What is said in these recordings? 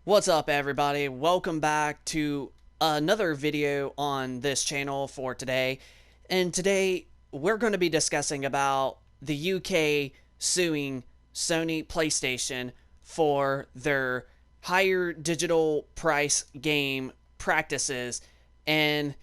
What's up, everybody? Welcome back to another video on this channel for today. And today we're going to be discussing about the UK suing Sony PlayStation for their higher digital price game practices. And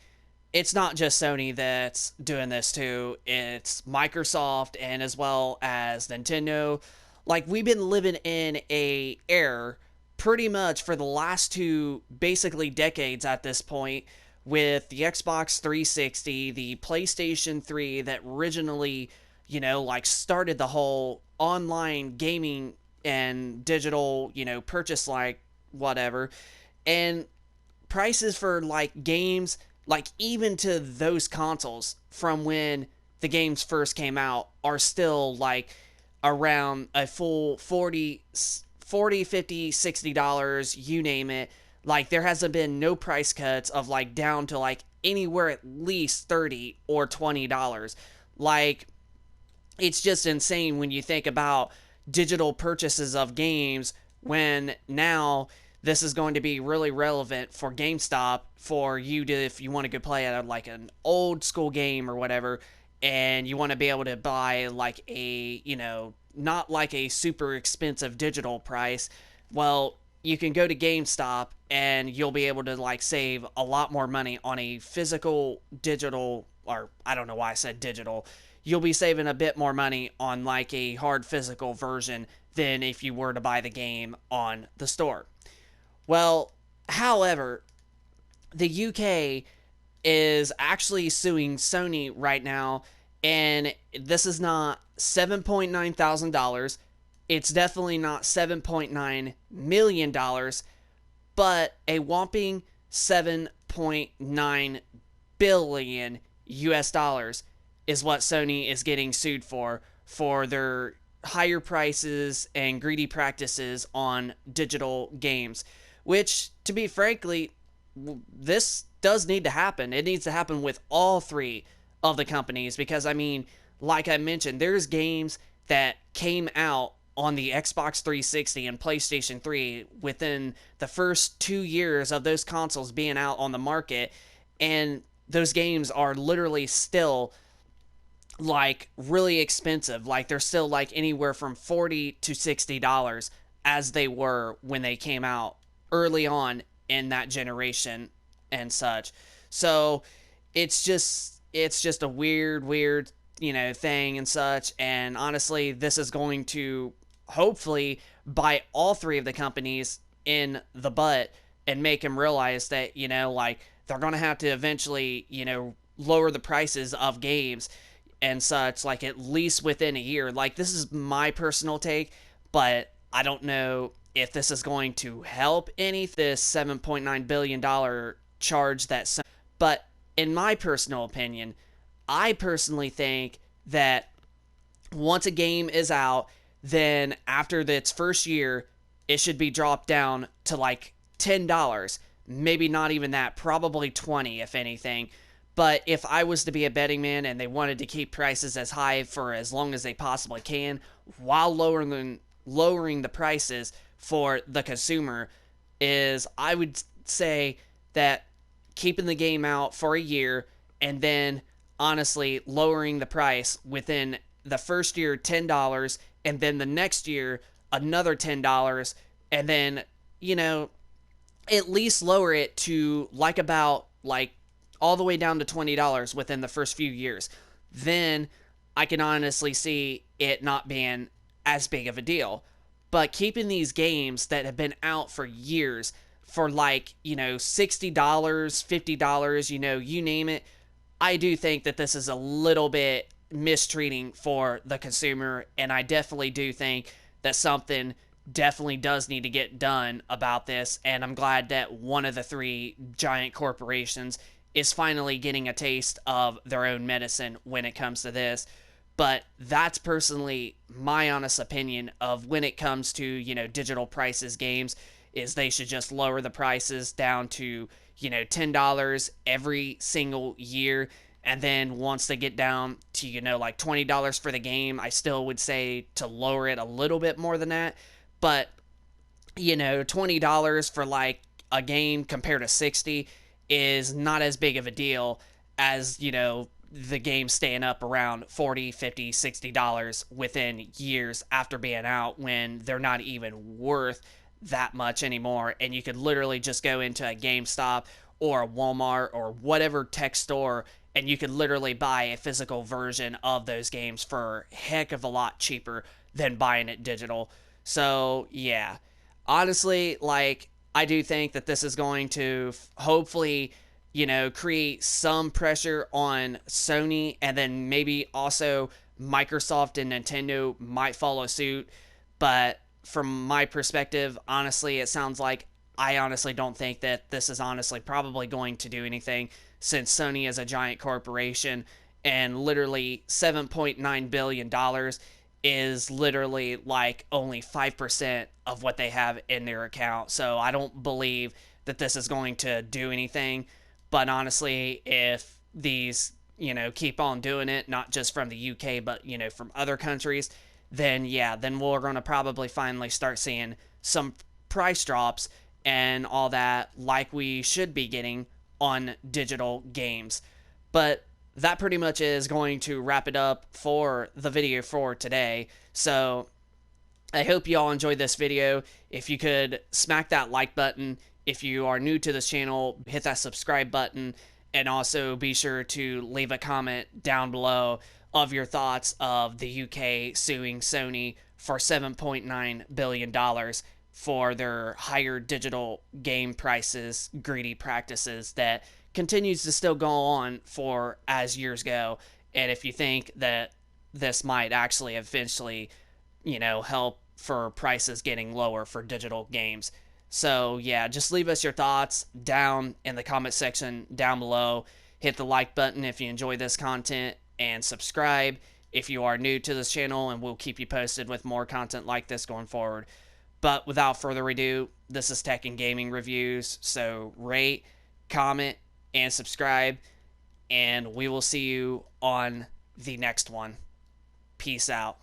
it's not just Sony that's doing this too. It's Microsoft and as well as Nintendo. Like, we've been living in a era pretty much for the last two basically decades at this point, with the Xbox 360, the PlayStation 3 that originally, like started the whole online gaming and digital, purchase, like whatever. And prices for like games, like even to those consoles from when the games first came out, are still like around a full 40, 50, $60, you name it. Like, there hasn't been no price cuts of like down to like anywhere at least 30 or $20. Like, it's just insane when you think about digital purchases of games, when now this is going to be really relevant for GameStop for you to, if you want to go play at like an old school game or whatever, and you want to be able to buy like a, not like a super expensive digital price. Well, you can go to GameStop and you'll be able to like save a lot more money on a physical digital, or I don't know why I said digital. You'll be saving a bit more money on like a hard physical version than if you were to buy the game on the store. Well, however, the UK is actually suing Sony right now, and this is not $7.9 thousand. It's definitely not $7.9 million, but a whopping 7.9 billion US dollars is what Sony is getting sued for their higher prices and greedy practices on digital games, which, to be frankly, this does need to happen. It needs to happen with all three of the companies, because I mean, like I mentioned, there's games that came out on the Xbox 360 and PlayStation 3 within the first 2 years of those consoles being out on the market, and those games are literally still like really expensive. Like, they're still like anywhere from $40 to $60 as they were when they came out early on in that generation and such. So it's just a weird thing and such. And honestly, this is going to hopefully bite all three of the companies in the butt and make them realize that, like, they're going to have to eventually, lower the prices of games and such, like at least within a year. Like, this is my personal take, but I don't know if this is going to help any, this $7.9 billion charge that. But in my personal opinion, I personally think that once a game is out, then after its first year, it should be dropped down to like $10. Maybe not even that, probably 20 if anything. But if I was to be a betting man and they wanted to keep prices as high for as long as they possibly can, while lowering the prices for the consumer, is, I would say that keeping the game out for a year and then honestly lowering the price within the first year $10, and then the next year another $10, and then, at least lower it to like about like all the way down to $20 within the first few years. Then I can honestly see it not being as big of a deal. But keeping these games that have been out for years for like, $60, $50, you name it, I do think that this is a little bit mistreating for the consumer, and I definitely do think that something definitely does need to get done about this. And I'm glad that one of the three giant corporations is finally getting a taste of their own medicine when it comes to this. But that's personally my honest opinion of when it comes to, digital prices games, is they should just lower the prices down to, $10 every single year. And then once they get down to, like $20 for the game, I still would say to lower it a little bit more than that. But $20 for like a game compared to 60 is not as big of a deal as, the game staying up around 40, 50, $60 within years after being out when they're not even worth that much anymore. And you could literally just go into a GameStop or a Walmart or whatever tech store, and you could literally buy a physical version of those games for a heck of a lot cheaper than buying it digital. So, yeah. Honestly, like, I do think that this is going to hopefully, create some pressure on Sony, and then maybe also Microsoft and Nintendo might follow suit. But from my perspective, honestly, it sounds like I honestly don't think that this is honestly probably going to do anything, since Sony is a giant corporation and literally $7.9 billion is literally like only 5% of what they have in their account. So I don't believe that this is going to do anything. But honestly, if these, keep on doing it, not just from the UK, but, from other countries, then yeah, then we're going to probably finally start seeing some price drops and all that like we should be getting on digital games. But that pretty much is going to wrap it up for the video for today. So I hope you all enjoyed this video. If you could smack that like button. If you are new to this channel, hit that subscribe button. And also be sure to leave a comment down below of your thoughts of the UK suing Sony for $7.9 billion for their higher digital game prices, greedy practices that continues to still go on for as years go. And if you think that this might actually eventually, help for prices getting lower for digital games. So yeah, just leave us your thoughts down in the comment section down below. Hit the like button if you enjoy this content, and subscribe if you are new to this channel, and we'll keep you posted with more content like this going forward. But without further ado, this is Tech and Gaming Reviews, so rate, comment, and subscribe, and we will see you on the next one. Peace out.